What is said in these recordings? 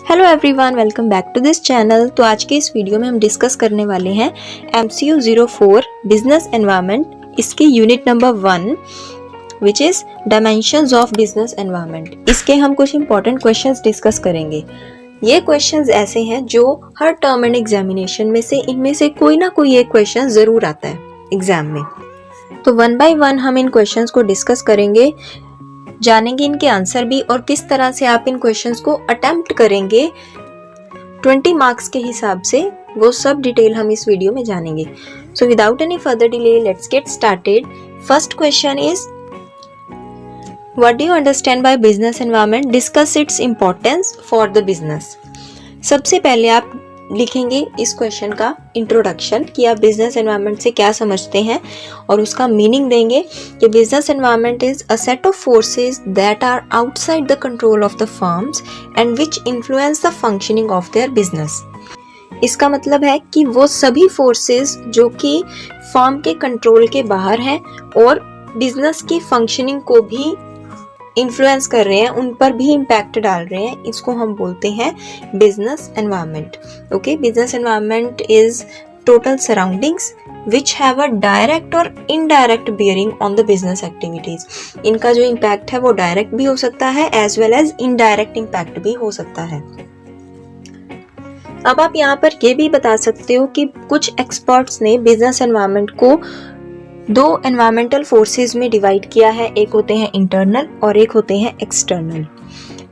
Hello everyone, welcome back to this channel. तो आज के इस वीडियो में हम डिस्कस करने वाले हैं MCQ 04 बिजनेस एनवायरनमेंट, इसके unit number 1 which is dimensions of business environment. इसके हम कुछ इंपॉर्टेंट क्वेश्चंस डिस्कस करेंगे। ये क्वेश्चंस ऐसे हैं जो हर टर्म एंड एग्जामिनेशन में से इनमें से कोई ना कोई एक क्वेश्चन जरूर आता है एग्जाम में। तो वन बाय वन हम इन क्वेश्चंस को डिस्कस करेंगे, जानेंगे इनके आंसर भी और किस तरह से आप इन क्वेश्चंस को अटेम्प्ट करेंगे 20 मार्क्स के हिसाब से, वो सब डिटेल हम इस वीडियो में जानेंगे। So without any further delay let's get started. First question is what do you understand by business environment, discuss its importance for the business. सबसे पहले आप लिखेंगे इस क्वेश्चन का इंट्रोडक्शन कि आप बिजनेस एनवायरनमेंट से क्या समझते हैं और उसका मीनिंग देंगे कि business environment is a set of forces that are outside the control of the firms and which influence the functioning of their business. इसका मतलब है कि वो सभी फोर्सेस जो कि फर्म के कंट्रोल के बाहर हैं और बिजनेस की फंक्शनिंग को भी इन्फ्लुएंस कर रहे हैं, उन पर भी इम्पैक्ट डाल रहे हैं, इसको हम बोलते हैं business environment. Okay, business environment is total surroundings which have a direct और indirect bearing on the business activities। इनका जो इम्पैक्ट है वो डायरेक्ट भी हो सकता है as well as indirect impact भी हो सकता है। अब आप यहाँ पर ये भी बता सकते हो कि कुछ एक्सपर्ट्स ने बिजनेस एनवायरनमेंट को दो एनवायरमेंटल फोर्सेस में डिवाइड किया है, एक होते हैं इंटरनल और एक होते हैं एक्सटर्नल।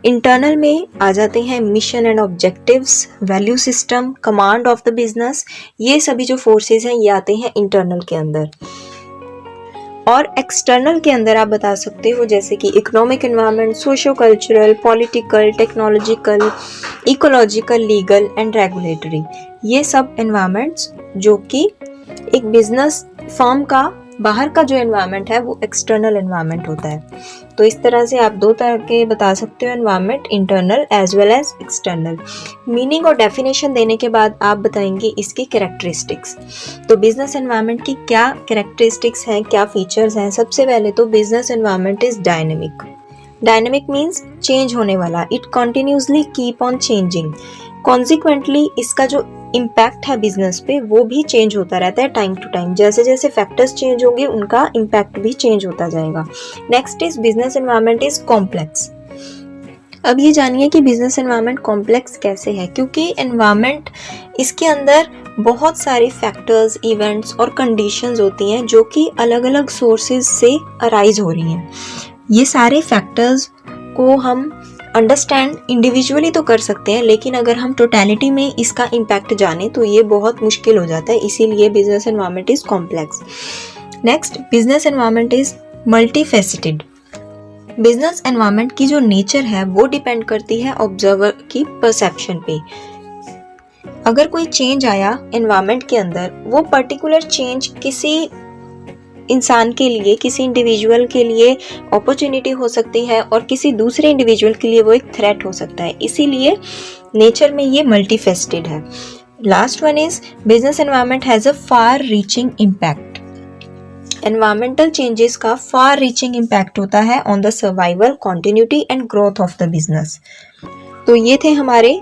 इंटरनल में आ जाते हैं mission and objectives, value system, command of the business, ये सभी जो फोर्सेस हैं ये आते हैं इंटरनल के अंदर। और एक्सटर्नल के अंदर आप बता सकते हो जैसे कि economic environment, socio cultural, political, technological, ecological, legal and regulatory, ये सब एनवायरनमेंट्स जो कि एक बिजनेस फर्म का बाहर का जो एनवायरनमेंट है वो एक्सटर्नल एनवायरनमेंट होता है। तो इस तरह से आप दो तरह के बता सकते हो environment, internal as well as external. Meaning और डेफिनेशन देने के बाद आप बताएंगे इसकी कैरेक्टरिस्टिक्स। तो बिजनेस एनवायरनमेंट की क्या कैरेक्टरिस्टिक्स हैं, क्या फीचर्स हैं। सबसे पहले तो business environment is dynamic. Dynamic means change होने वाला, it continuously keep on changing. Consequently इसका जो इम्पैक्ट है बिजनेस पे वो भी चेंज होता रहता है टाइम टू टाइम, जैसे जैसे फैक्टर्स चेंज होंगे उनका इम्पैक्ट भी चेंज होता जाएगा। Next is business environment is complex. अब ये जानिए कि बिजनेस एनवायरनमेंट कॉम्प्लेक्स कैसे है, क्योंकि एनवायरनमेंट इसके अंदर बहुत सारे फैक्टर्स, इवेंट्स और कंडीशंस होती हैं जो कि अलग अलग सोर्सेज से अराइज हो रही हैं। ये सारे फैक्टर्स को हम अंडरस्टैंड इंडिविजुअली तो कर सकते हैं, लेकिन अगर हम टोटलिटी में इसका इम्पैक्ट जाने तो ये बहुत मुश्किल हो जाता है, इसीलिए business environment is complex. Next, business environment is multifaceted. Business environment की जो नेचर है वो डिपेंड करती है ऑब्जर्वर की परसेप्शन पे। अगर कोई चेंज आया एनवायरनमेंट के अंदर, वो पर्टिकुलर चेंज किसी इंसान के लिए, किसी इंडिविजुअल के लिए अपॉर्चुनिटी हो सकती है और किसी दूसरे इंडिविजुअल के लिए वो एक थ्रेट हो सकता है, इसीलिए नेचर में ये मल्टीफेस्टेड है। Last one is business environment has a far reaching impact. Environmental changes का फार रीचिंग इम्पैक्ट होता है on the survival, continuity and growth of the business. तो ये थे हमारे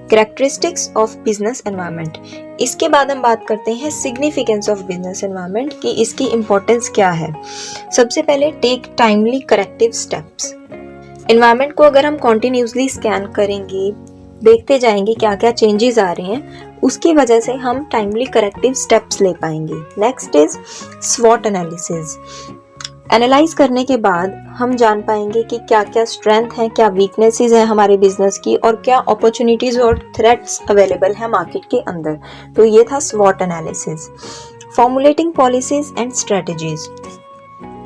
कैरेक्टरिस्टिक्स ऑफ बिजनेस एनवायरनमेंट। इसके बाद हम बात करते हैं सिग्निफिकेंस ऑफ बिजनेस एनवायरनमेंट कि इसकी इंपॉर्टेंस क्या है। सबसे पहले, take timely corrective steps. Environment को अगर हम कॉन्टिन्यूसली स्कैन करेंगे, देखते जाएंगे क्या क्या चेंजेस आ रहे हैं, उसकी वजह से हम टाइमली करेक्टिव स्टेप्स ले पाएंगे। नेक्स्ट इज स्वॉट एनालिसिस। एनालाइज करने के बाद हम जान पाएंगे कि क्या क्या स्ट्रेंथ है, क्या वीकनेसेस है हमारे बिजनेस की और क्या अपॉर्चुनिटीज और थ्रेट्स अवेलेबल है मार्केट के अंदर। तो ये था स्वॉट analysis. Formulating policies and strategies.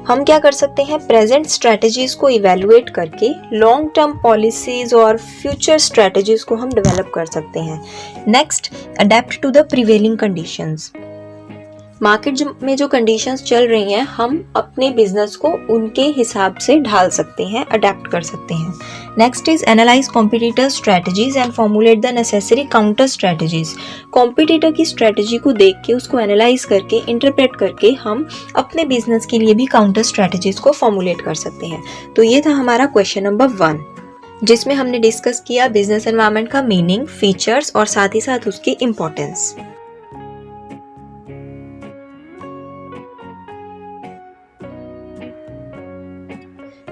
हम क्या कर सकते हैं, प्रेजेंट स्ट्रेटजीज को इवेलुएट करके लॉन्ग टर्म पॉलिसीज और फ्यूचर स्ट्रेटजीज को हम डेवलप कर सकते हैं। Next, adapt to the prevailing conditions. Market में जो कंडीशंस चल रही हैं, हम अपने बिजनेस को उनके हिसाब से ढाल सकते हैं, अडेप्ट कर सकते हैं। Next is analyse competitor strategies and formulate the necessary counter strategies. Competitor की स्ट्रेटजी को देख के, उसको एनालाइज करके, इंटरप्रेट करके हम अपने बिजनेस के लिए भी काउंटर स्ट्रेटजीज को फॉर्मुलेट कर सकते हैं। तो ये था हमारा क्वेश्चन नंबर 1। जिसमें हमने डिस्कस किया बिजनेस एनवायरनमेंट का मीनिंग, फीचर्स और साथ ही साथ उसकी इम्पोर्टेंस।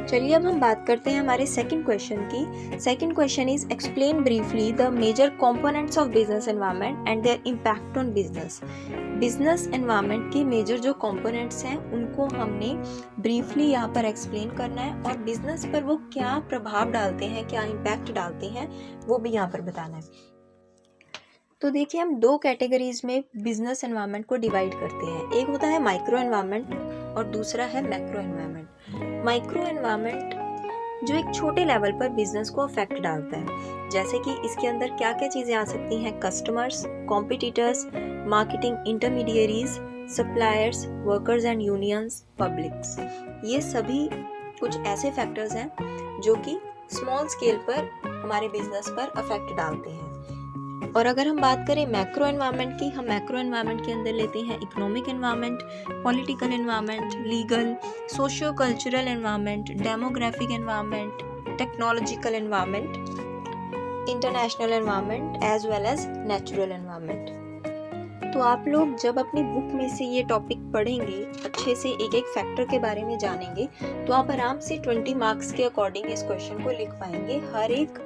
चलिए अब हम बात करते हैं हमारे सेकंड क्वेश्चन की। Second question is explain briefly the major components of business environment and their impact on business. Business environment के मेजर जो कंपोनेंट्स हैं उनको हमने ब्रीफली यहाँ पर एक्सप्लेन करना है और बिजनेस पर वो क्या प्रभाव डालते हैं, क्या इम्पैक्ट डालते हैं, वो भी यहाँ पर बताना है। तो देखिए हम दो कैटेगरीज में बिजनेस एनवायरनमेंट को डिवाइड करते हैं। एक होता है माइक्रो एनवायरनमेंट और दूसरा है मैक्रो एनवायरनमेंट। माइक्रो एनवायरनमेंट जो एक छोटे लेवल पर बिजनेस को अफेक्ट डालता है, जैसे कि इसके अंदर क्या क्या चीज़ें आ सकती हैं, customers, competitors, marketing intermediaries, suppliers, workers and unions, publics. ये सभी कुछ ऐसे फैक्टर्स हैं जो कि स्मॉल स्केल पर हमारे बिजनेस पर अफेक्ट डालते हैं। और अगर हम बात करें मैक्रो एनवायरनमेंट की, हम मैक्रो एनवायरनमेंट के अंदर लेते हैं economic environment, political environment, legal, socio cultural environment, demographic environment, technological environment, international environment as well as natural environment. तो आप लोग जब अपनी बुक में से ये टॉपिक पढ़ेंगे, अच्छे से एक एक फैक्टर के बारे में जानेंगे, तो आप आराम से 20 मार्क्स के अकॉर्डिंग इस क्वेश्चन को लिख पाएंगे, हर एक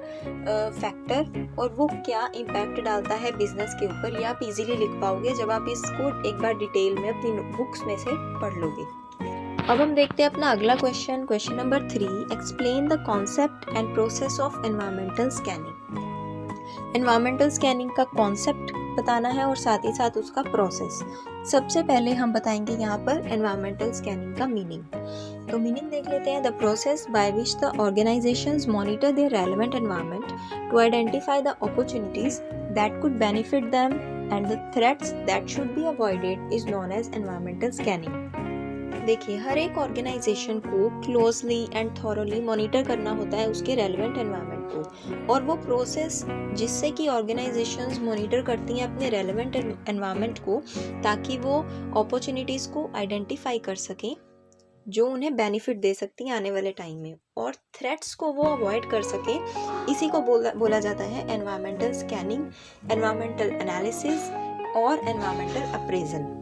फैक्टर और वो क्या इम्पैक्ट डालता है बिजनेस के ऊपर, ये आप इजीली लिख पाओगे जब आप इसको एक बार डिटेल में अपनी बुक्स में से पढ़ लोगे। अब हम देखते हैं अपना अगला question, question number 3, explain the concept and process of environmental scanning. Environmental scanning का कॉन्सेप्ट बताना है और साथ ही साथ उसका प्रोसेस। सबसे पहले हम बताएंगे यहाँ पर एनवायरमेंटल स्कैनिंग का मीनिंग। तो मीनिंग देख लेते हैं। The process by which the organisations monitor their relevant environment to identify the opportunities that could benefit them and the threats that should be avoided is known as environmental scanning. देखिए हर एक organisation को closely and thoroughly monitor करना होता है उसके relevant environment को, और वो प्रोसेस जिससे कि ऑर्गेनाइजेशंस मॉनिटर करती हैं अपने रेलेवेंट एनवायरनमेंट को, ताकि वो अपॉर्चुनिटीज़ को आइडेंटिफाई कर सकें जो उन्हें बेनिफिट दे सकती हैं आने वाले टाइम में, और थ्रेट्स को वो अवॉइड कर सके। इसी को बोला जाता है एनवायरमेंटल स्कैनिंग, एनवायरमेंटल एनालिसिस और एनवायरमेंटल अप्रेजल।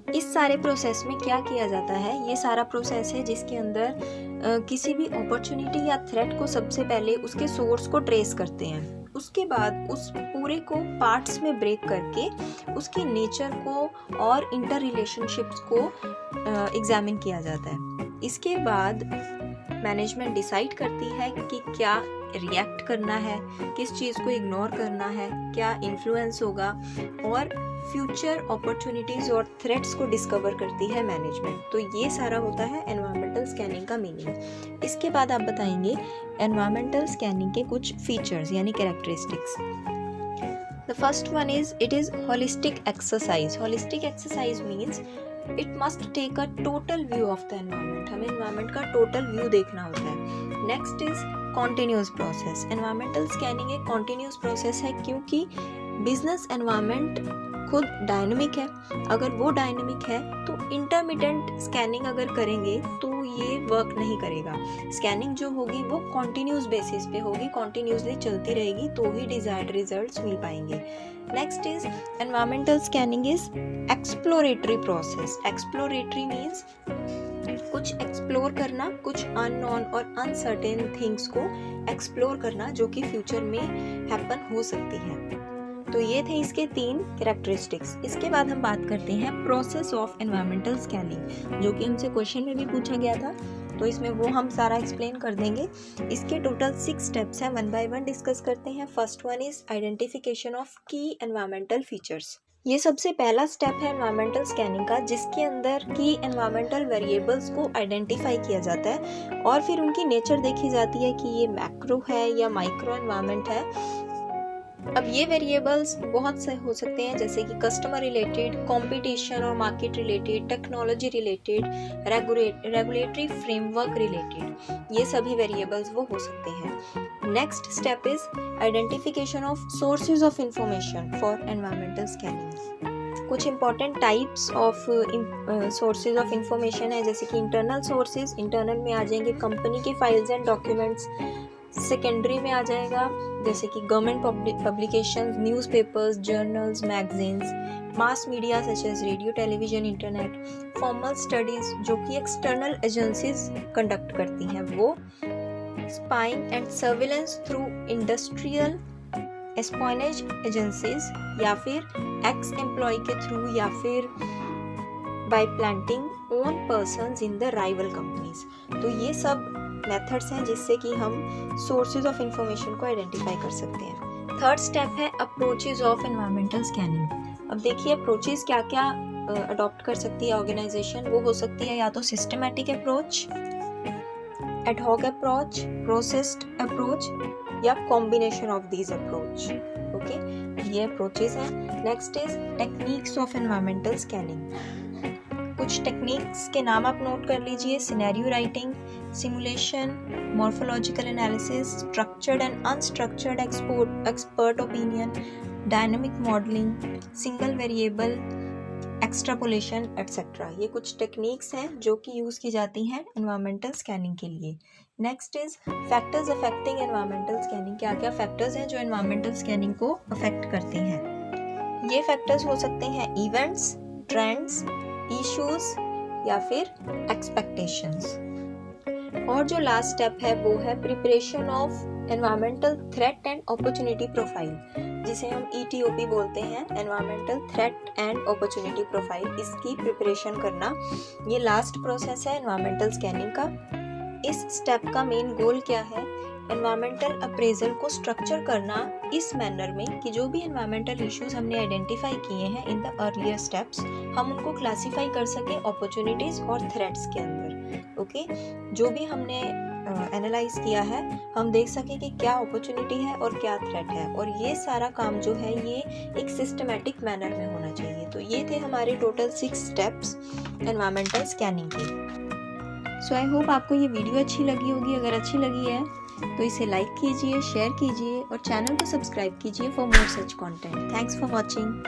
इस सारे प्रोसेस में क्या किया जाता है, ये सारा प्रोसेस है जिसके अंदर किसी भी अपॉर्चुनिटी या थ्रेट को सबसे पहले उसके सोर्स को ट्रेस करते हैं, उसके बाद उस पूरे को पार्ट्स में ब्रेक करके उसकी नेचर को और इंटर रिलेशनशिप्स को एग्जामिन किया जाता है। इसके बाद मैनेजमेंट डिसाइड करती है कि क्या रिएक्ट करना है, किस चीज़ को इग्नोर करना है, क्या इन्फ्लुएंस होगा, और फ्यूचर अपॉर्चुनिटीज और थ्रेट्स को डिस्कवर करती है मैनेजमेंट। तो ये सारा होता है एनवायरमेंटल स्कैनिंग का मीनिंग। इसके बाद आप बताएंगे एनवायरमेंटल स्कैनिंग के कुछ फीचर्स यानी characteristics. The first one is it is holistic exercise. Holistic exercise means it must take a total view of the environment. हमें एनवायरनमेंट का टोटल व्यू देखना होता है। Next is continuous process. Environmental scanning एक continuous process है क्योंकि business environment खुद dynamic है। अगर वो डायनेमिक है तो इंटरमिटेंट स्कैनिंग अगर करेंगे तो ये वर्क नहीं करेगा। स्कैनिंग जो होगी वो कॉन्टिन्यूस बेसिस पे होगी, कॉन्टिन्यूसली चलती रहेगी, तो ही डिजायर्ड रिजल्ट्स मिल पाएंगे। Next is environmental scanning is exploratory process. Exploratory means कुछ एक्सप्लोर करना, कुछ अननोन और अनसर्टेन थिंग्स को एक्सप्लोर करना जो कि फ्यूचर में हैपन हो सकती है। तो ये थे इसके 3 कैरेक्टरिस्टिक्स। इसके बाद हम बात करते हैं प्रोसेस ऑफ एनवायरमेंटल स्कैनिंग, जो कि हमसे क्वेश्चन में भी पूछा गया था, तो इसमें वो हम सारा एक्सप्लेन कर देंगे। इसके टोटल 6 स्टेप्स हैं, 1 बाय 1 डिस्कस करते हैं। First one is identification of की एनवायरमेंटल फीचर्स। ये सबसे पहला स्टेप है एनवायरमेंटल स्कैनिंग का, जिसके अंदर की एनवायरमेंटल वेरिएबल्स को आइडेंटिफाई किया जाता है और फिर उनकी नेचर देखी जाती है कि ये मैक्रो है या माइक्रो एनवायरमेंट है। अब ये वेरिएबल्स बहुत से हो सकते हैं, जैसे कि कस्टमर रिलेटेड, कंपटीशन और market related, technology related, regulatory framework related, ये सभी वेरिएबल्स वो हो सकते हैं। Next step is identification of sources of information for environmental scanning. कुछ important types of sources of information है, जैसे कि इंटरनल सोर्सेज। इंटरनल में आ जाएंगे कंपनी के फाइल्स एंड डॉक्यूमेंट्स, सेकेंडरी में आ जाएगा जैसे कि government publications, newspapers, journals, magazines, mass media such as radio, television, internet, formal studies जो कि एक्सटर्नल एजेंसीज कंडक्ट करती हैं वो, spying and surveillance through industrial espionage agencies या फिर एक्स एम्प्लॉय के थ्रू या फिर by planting own persons in the rival companies. तो ये सब मेथड्स हैं जिससे कि हम सोर्सेज ऑफ इंफॉर्मेशन को आइडेंटिफाई कर सकते हैं। थर्ड स्टेप है अप्रोचेज ऑफ एनवायरमेंटल स्कैनिंग। अब देखिए अप्रोचेज क्या क्या अडॉप्ट कर सकती है ऑर्गेनाइजेशन। वो हो सकती है या तो systematic approach, ad hoc approach, processed approach या combination of these approach. Okay, ये अप्रोचेज हैं। Next is techniques of environmental scanning. कुछ टेक्निक्स के नाम आप नोट कर लीजिए। Scenario writing, simulation, morphological analysis, structured and unstructured expert opinion, dynamic modelling, single variable extrapolation et cetera. ये कुछ टेक्निक्स हैं जो कि यूज़ की जाती हैं एनवायरमेंटल स्कैनिंग के लिए। Next is factors affecting environmental scanning. क्या क्या फैक्टर्स हैं जो एनवायरमेंटल स्कैनिंग को अफेक्ट करते हैं। ये फैक्टर्स हो सकते हैं इवेंट्स, ट्रेंड्स, इश्यूज या फिर एक्सपेक्टेशंस। और जो लास्ट स्टेप है वो है preparation of environmental threat and opportunity profile, जिसे हम ETOP बोलते हैं, environmental threat and opportunity profile. इसकी प्रिपरेशन करना ये लास्ट प्रोसेस है एनवायरमेंटल स्कैनिंग का। इस स्टेप का मेन गोल क्या है? एनवायरमेंटल अप्रेजल को स्ट्रक्चर करना इस मैनर में कि जो भी एनवायरमेंटल इश्यूज हमने आइडेंटिफाई किए हैं इन द अर्लियर स्टेप्स, हम उनको क्लासीफाई कर सके अपॉर्चुनिटीज और थ्रेट्स के अंदर। ओके, जो भी हमने एनालाइज किया है हम देख सके कि क्या अपॉर्चुनिटी है और क्या थ्रेट है, और ये सारा काम जो है ये एक सिस्टमैटिक मैनर में होना चाहिए। तो ये थे हमारे टोटल 6 स्टेप्स एनवायरमेंटल स्कैनिंग के। सो आई होप आपको ये वीडियो अच्छी लगी होगी। अगर अच्छी लगी है तो इसे लाइक कीजिए, शेयर कीजिए और चैनल को सब्सक्राइब कीजिए for more such content. Thanks for watching.